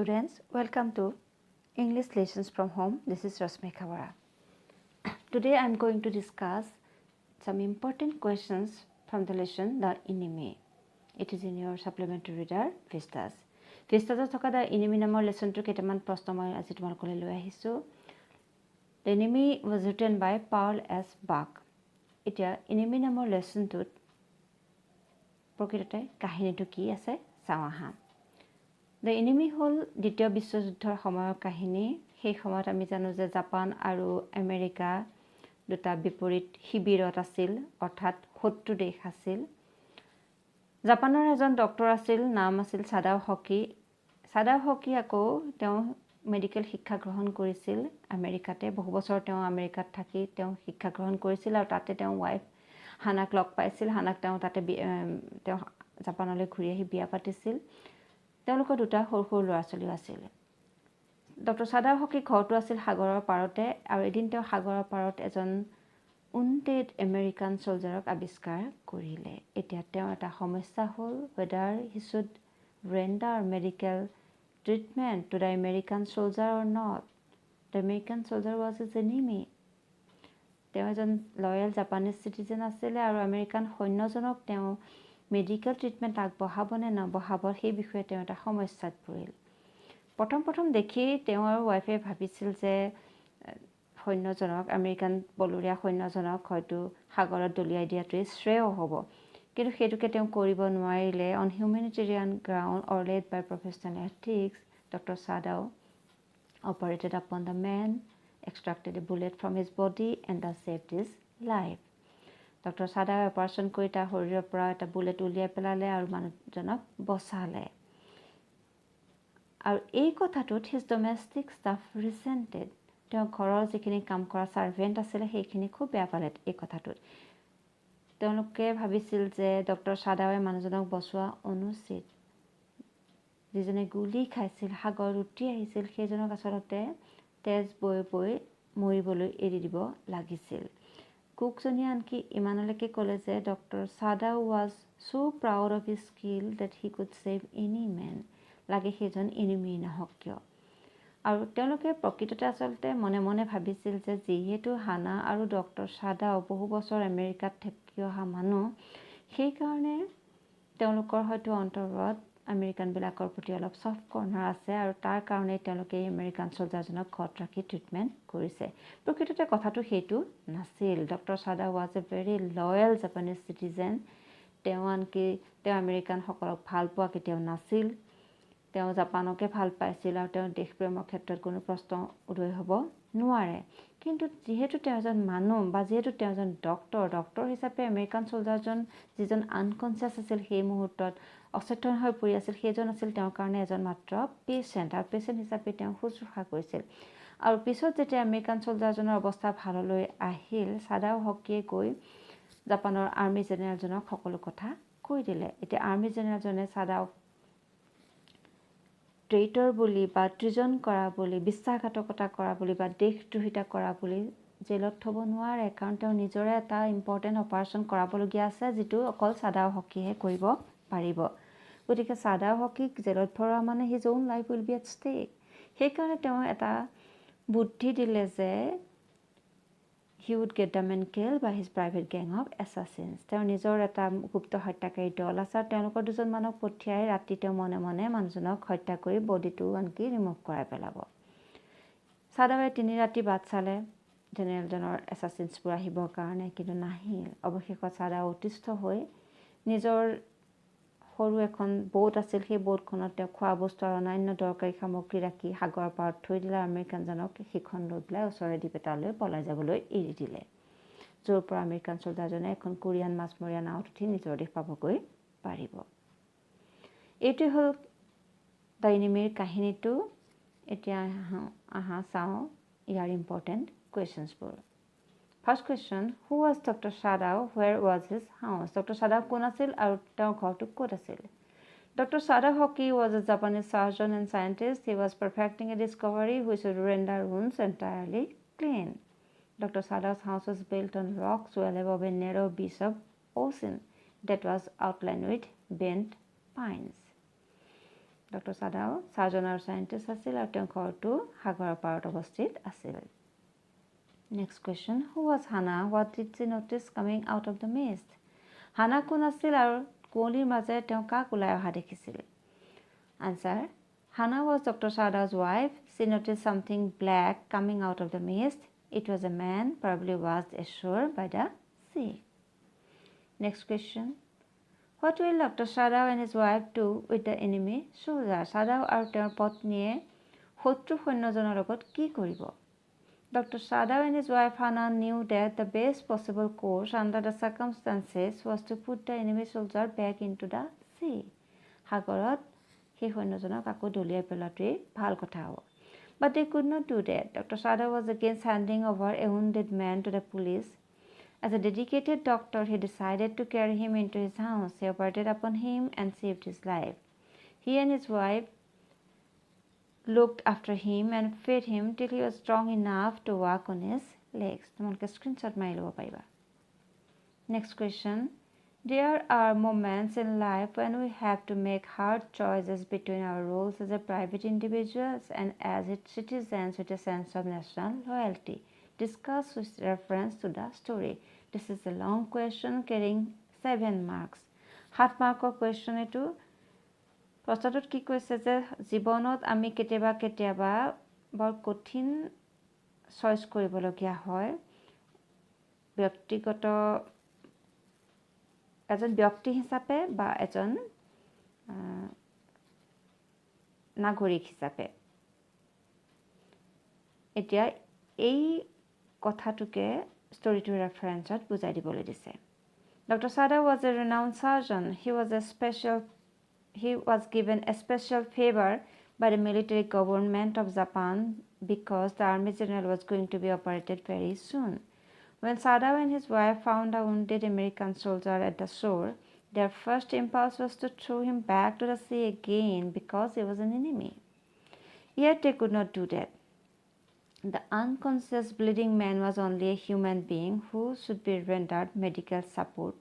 students, welcome to English Lessons from Home. This is Rosmi Khavara. Today I am going to discuss some important questions from the lesson The Enemy. It is in your supplementary reader Vistas. Vistas থকা The Enemy নামৰ লেসনটো কেইটামান প্ৰশ্ন মই আজি তোমালোকলৈ লৈ আহিছো. The Enemy was written by Paul S. Bach. এতিয়া Enemy নামৰ লেসনটোত প্ৰকৃততে কাহিনীটো কি আছে চাওঁ আহা. The Enemy হ'ল দ্বিতীয় বিশ্বযুদ্ধৰ সময়ৰ কাহিনী. সেই সময়ত আমি জানো যে জাপান আৰু আমেৰিকা দুটা বিপৰীত শিবিৰত আছিল, অৰ্থাৎ শত্ৰু দেশ আছিল. জাপানৰ এজন ডক্টৰ আছিল, নাম আছিল চাদাও হকি. চাদাও হকি আকৌ তেওঁ মেডিকেল শিক্ষা গ্ৰহণ কৰিছিল আমেৰিকাতে. বহু বছৰ তেওঁ আমেৰিকাত থাকি তেওঁ শিক্ষা গ্ৰহণ কৰিছিল আৰু তাতে তেওঁ ৱাইফ হানাক লগ পাইছিল. হানাক তেওঁ তাতে তেওঁ জাপানলৈ ঘূৰি আহি বিয়া পাতিছিল. তেওঁলোকৰ দুটা সৰু সৰু ল'ৰা ছোৱালী আছিল. ডক্টৰ চাদাও হকি ঘৰটো আছিল সাগৰৰ পাৰতে আৰু এদিন তেওঁ সাগৰৰ পাৰত এজন উইণ্ডেড আমেৰিকান চলজাৰক আৱিষ্কাৰ কৰিলে. এতিয়া তেওঁ এটা সমস্যা হ'ল whether he should render medical treatment to the American soldier or not. The American soldier was his enemy. তেওঁ এজন লয়েল জাপানিজ চিটিজেন আছিলে আৰু আমেৰিকান সৈন্যজনক তেওঁ মেডিকেল ট্ৰিটমেণ্ট আগবঢ়াব নে নবঢ়াব সেই বিষয়ে তেওঁ এটা সমস্যাত পৰিল. প্ৰথম দেখি তেওঁ আৰু ৱাইফে ভাবিছিল যে সৈন্যজনক আমেৰিকান বলৰীয়া সৈন্যজনক হয়তো সাগৰত দলিয়াই দিয়াটোৱেই শ্ৰেয় হ'ব, কিন্তু সেইটোকে তেওঁ কৰিব নোৱাৰিলে. On humanitarian ground or led by professional ethics, doctor Sadao operated upon the man, extracted a bullet from his body and thus saved his life. Doctor Sadao operation কৰি তাৰ শৰীৰৰ পৰা এটা বুলেট উলিয়াই পেলালে আৰু মানুহজনক বচালে. আৰু এই কথাটোত হিজ ডমেষ্টিক ষ্টাফ ৰিচেণ্টেড. তেওঁ ঘৰৰ যিখিনি কাম কৰা ছাৰ্ভেণ্ট আছিলে সেইখিনি খুব বেয়া পালে এই কথাটোত. তেওঁলোকে ভাবিছিল যে ডক্টৰ চাদাৱে মানুহজনক বচোৱা অনুচিত. যিজনে গুলী খাইছিল, সাগৰত উটি আহিছিল, সেইজনক আচলতে তেজ বৈ বৈ মৰিবলৈ এৰি দিব লাগিছিল. কুকজনীয়ে আনকি ইমানলৈকে ক'লে যে doctor Sadao was so proud of his skill that he could save any man. লাগে সেইজন এনিমি নহওক কিয়. আৰু তেওঁলোকে প্ৰকৃততে আচলতে মনে মনে ভাবিছিল যে যিহেতু হানা আৰু ডক্টৰ চাদাও বহু বছৰ আমেৰিকাত থাকি অহা মানুহ, সেইকাৰণে তেওঁলোকৰ হয়তো অন্তৰত আমেৰিকানবিলাকৰ প্ৰতি অলপ ছফ্ট কৰ্ণাৰ আছে আৰু তাৰ কাৰণেই তেওঁলোকে আমেৰিকান চলজাৰজনক ঘৰত ৰাখি ট্ৰিটমেণ্ট কৰিছে. প্ৰকৃততে কথাটো সেইটো নাছিল. Doctor Sadao was a very loyal Japanese citizen. তেওঁ আনকি তেওঁ আমেৰিকানসকলক ভাল পোৱা কেতিয়াও নাছিল. তেওঁ জাপানকে ভাল পাইছিল আৰু তেওঁ দেশপ্ৰেমৰ ক্ষেত্ৰত কোনো প্ৰশ্ন উদয় হ'ব নোৱাৰে. কিন্তু যিহেতু তেওঁ এজন মানুহ বা যিহেতু তেওঁ এজন ডক্টৰ হিচাপে আমেৰিকান চলজাৰজন যিজন আনকনচিয়াছ আছিল, সেই মুহূৰ্তত অচেতন হৈ পৰি আছিল, সেইজন আছিল তেওঁৰ কাৰণে এজন মাত্ৰ পেচেণ্ট আৰু পেচেণ্ট হিচাপে তেওঁ শুশ্ৰূষা কৰিছিল. আৰু পিছত যেতিয়া আমেৰিকান চলজাৰজনৰ অৱস্থা ভাললৈ আহিল, চাদাও হকিয়ে গৈ জাপানৰ আৰ্মি জেনেৰেলজনক সকলো কথা কৈ দিলে. এতিয়া আৰ্মি জেনেৰেলজনে চাদাওক ট্ৰেইটৰ বুলি বা ট্ৰিজন কৰা বুলি, বিশ্বাসঘাতকতা কৰা বুলি বা দেশদ্ৰোহিতা কৰা বুলি জেলত থ'ব নোৱাৰে, কাৰণ তেওঁ নিজৰে এটা ইম্পৰ্টেণ্ট অপাৰেশ্যন কৰাবলগীয়া আছে যিটো অকল চাদাও হকিহে কৰিব পাৰিব. গতিকে চাদাও হকিক জেলত ভৰোৱা মানে his own life will be at stake. সেইকাৰণে তেওঁ এটা বুদ্ধি দিলে যে he would get the man killed by his private gang of assassins. তেওঁৰ নিজৰ এটা গুপ্ত হত্যাকাৰী দল আছে আৰু তেওঁলোকৰ দুজন মানুহক পঠিয়াই ৰাতি তেওঁ মনে মনে মানুহজনক হত্যা কৰি বডিটো আনকি ৰিমুভ কৰাই পেলাব. চাদাৱে 3 ৰাতি বাট চালে জেনেৰেলজনৰ এছাচিনছবোৰ আহিবৰ কাৰণে, কিন্তু নাহিল. অৱশেষত চাদাও অতিষ্ঠ হৈ নিজৰ সৰু এখন বোট আছিল, সেই বোটখনত তেওঁ খোৱা বস্তু আৰু অন্যান্য দৰকাৰী সামগ্ৰী ৰাখি সাগৰৰ পাৰত থৈ দিলে. আমেৰিকানজনক সেইখন লৈ পেলাই ওচৰে দ্বীপ এটালৈ পলাই যাবলৈ এৰি দিলে, য'ৰ পৰা আমেৰিকান চলজাৰজনে এখন কোৰিয়ান মাছমৰীয়া নাৱত উঠি নিজৰ দেশ পাবগৈ পাৰিব. এইটোৱে হ'ল দ্য এনিমিৰ কাহিনীটো. এতিয়া আহা চাওঁ ইয়াৰ ইম্পৰ্টেণ্ট কুৱেশ্যনছবোৰ. First question, who was doctor Sadao, where was his house? Doctor Sadao কোন আছিল আৰু তেওঁৰ ঘৰটো ক'ত আছিল? Doctor Sadao Hoki was a Japanese surgeon and scientist. He was perfecting a discovery which would render wounds entirely clean. Dr. Sadao's house was built on rocks well above a narrow beach of ocean that was outlined with bent pines. Doctor Sadao surgeon আৰু scientist আছিল আৰু তেওঁৰ ঘৰটো সাগৰৰ পাৰত অৱস্থিত আছিল। Next question, who was Hana, what did she notice coming out of the mist? Hana কোন আছিল আৰু কুঁৱলীৰ মাজেৰে তেওঁ কাক ওলাই অহা দেখিছিল? Answer, Hannah was Dr. Sadao's wife. She noticed something black coming out of the mist. It was a man, probably washed ashore by the sea. Next question. What will Dr. Sadao and his wife do with the enemy soldier? Sadao আৰু তেওঁৰ পত্নীয়ে শত্ৰু সৈন্যজনৰ লগত কি কৰিব? Dr. Sadao and his wife Hannah knew that the best possible course under the circumstances was to put the enemy soldier back into the sea. সাগৰত সেই সৈন্যজনক আকৌ দলিয়াই পেলোৱাটোৱেই ভাল কথা হ'ব। But they could not do that. Dr. Sadao was against handing over a wounded man to the police. As a dedicated doctor, he decided to carry him into his house. He operated upon him and saved his life. He and his wife looked after him and fed him till he was strong enough to walk on his legs. তোমালোকে screenshot মাৰি ল'ব পাৰিবা। Next question. There are moments in life when we have to make hard choices between our roles as a private individuals and as its citizens with a sense of national loyalty. Discuss with reference to the story. This is a long question carrying 7 marks. 7 মাৰ্কৰ question এইটো। প্ৰশ্নটোত কি কৈছে যে জীৱনত আমি কেতিয়াবা বৰ কঠিন চইচ কৰিবলগীয়া হয়। ব্যক্তিগত এজন ব্যক্তি হিচাপে বা এজন নাগৰিক হিচাপে। এতিয়া এই কথাটোকে ষ্টৰিটোৰ ৰেফাৰেঞ্চত বুজাই দিবলৈ দিছে। Dr. Sadao was a renowned surgeon. He was given a special favor by the military government of Japan because the Army General was going to be operated very soon. When Sadao and his wife found a wounded American soldier at the shore, their first impulse was to throw him back to the sea again because he was an enemy. Yet they could not do that. The unconscious bleeding man was only a human being who should be rendered medical support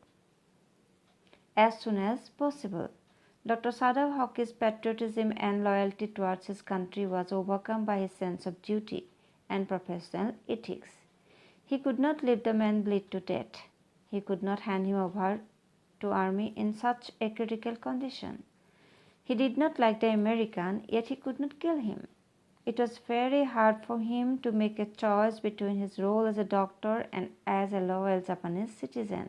as soon as possible. Dr. Sadao Hockey's patriotism and loyalty towards his country was overcome by his sense of duty and professional ethics. He could not let the man bleed to death. He could not hand him over to army in such a critical condition. He did not like the American, yet he could not kill him. It was very hard for him to make a choice between his role as a doctor and as a loyal Japanese citizen.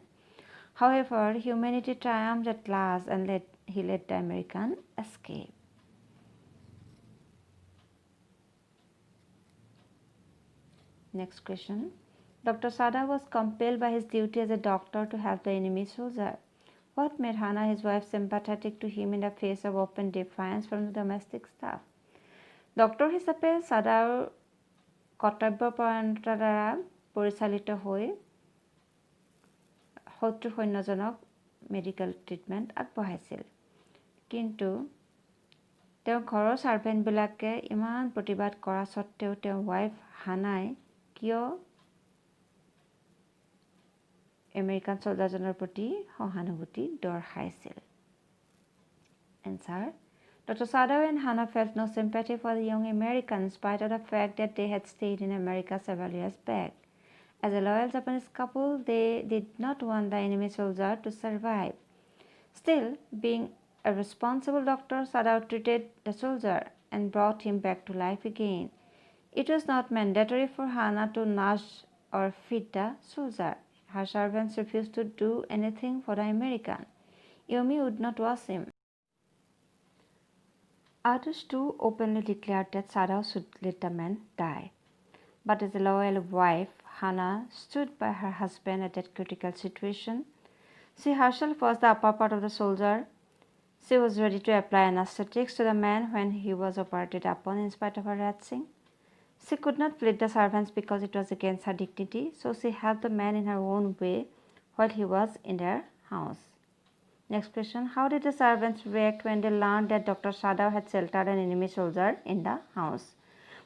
However, humanity triumphed at last and he let the American escape. Next question. Dr. Sadao was compelled by his duty as a doctor to help the enemy soldier. What made Hannah, his wife, sympathetic to him in the face of open defiance from the domestic staff? Doctor হিচাপে চাদাৰ কৰ্তব্যপৰায়ণতাৰ দ্বাৰা পৰিচালিত হৈ শত্ৰু সৈন্যজনক medical treatment আগবঢ়াইছিল। কিন্তু তেওঁৰ ঘৰৰ ছাৰ্ভেণ্টবিলাকে ইমান প্ৰতিবাদ কৰা স্বত্তেও তেওঁৰ ৱাইফ হানাই কিয় আমেৰিকান চলজাৰজনৰ প্ৰতি সহানুভূতি দৰ্শাইছিল? Answer, Dr. Sadao and Hannah felt no sympathy for the young American in spite of the fact that they had stayed in America several years back. As a loyal Japanese couple, they did not want the enemy soldier to survive. Still, being a responsible doctor, Sadao treated the soldier and brought him back to life again. It was not mandatory for Hannah to nurse or feed the soldier. Her servants refused to do anything for the American. Yumi would not wash him. Others too openly declared that Sadao should let the man die. But as a loyal wife, Hannah stood by her husband at that critical situation. She herself was the upper part of the soldier. She was ready to apply anesthetics to the man when he was operated upon in spite of her retching. She could not plead the servants because it was against her dignity, so she helped the man in her own way while he was in their house. Next question. How did the servants react when they learned that Dr. Sadao had sheltered an enemy soldier in the house?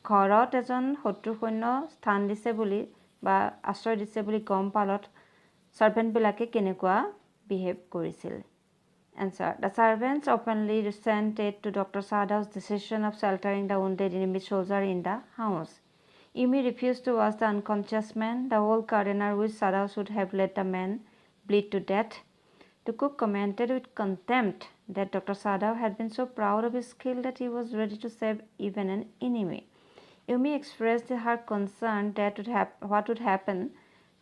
ঘৰত এজন শত্ৰু সৈন্য স্থান দিছে বুলি বা আশ্ৰয় দিছে বুলি গম পালত ছাৰ্ভেণ্টবিলাকে কেনেকুৱা বিহেভ কৰিছিল? Answer. The servants openly resented to Dr. Sadow's decision of sheltering the wounded enemy soldier in the house. Yumi refused to wash the unconscious man. The whole gardener wished Sadow should have let the man bleed to death. The cook commented with contempt that Dr. Sadow had been so proud of his skill that he was ready to save even an enemy. Yumi expressed her concern that what would happen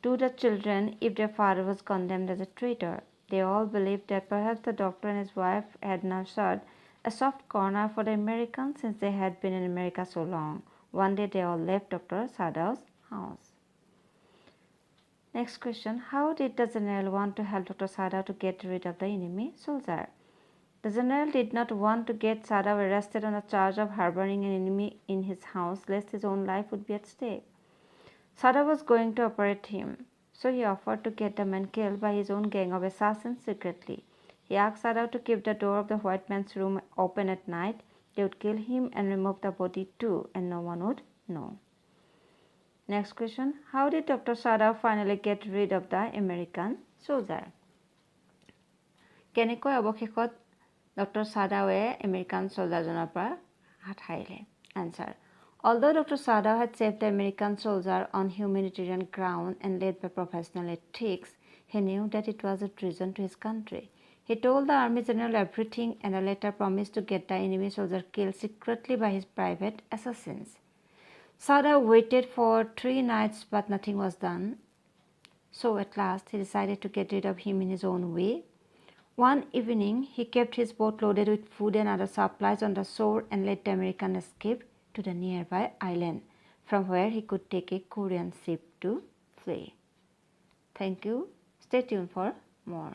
to the children if their father was condemned as a traitor. They all believed that perhaps the doctor and his wife had nurtured a soft corner for the Americans since they had been in America so long. One day they all left Dr. Sadow's house. Next question. How did the general want to help Dr. Sadow to get rid of the enemy soldier? The general did not want to get Sadow arrested on a charge of harboring an enemy in his house lest his own life would be at stake. Sadow was going to operate him, so he offered to get the man killed by his own gang of assassins secretly. He asked Sadow to keep the door of the white man's room open at night. They would kill him and remove the body too, and no one would know. Next question. How did Dr. Sadow finally get rid of the American soldier? কেনেকৈ অৱশেষত Dr. Sadowe American soldier পৰা হাত সাৰিলে? Answer. Although Dr. Sadow had saved the American soldier on humanitarian ground and led by professional ethics, he knew that it was a treason to his country. He told the army general everything and later promised to get the enemy soldier killed secretly by his private assassins. Sadow waited for 3 nights but nothing was done. So at last he decided to get rid of him in his own way. One evening he kept his boat loaded with food and other supplies on the shore and let the American escape to the nearby island, from where he could take a Korean ship to flee. Thank you. Stay tuned for more.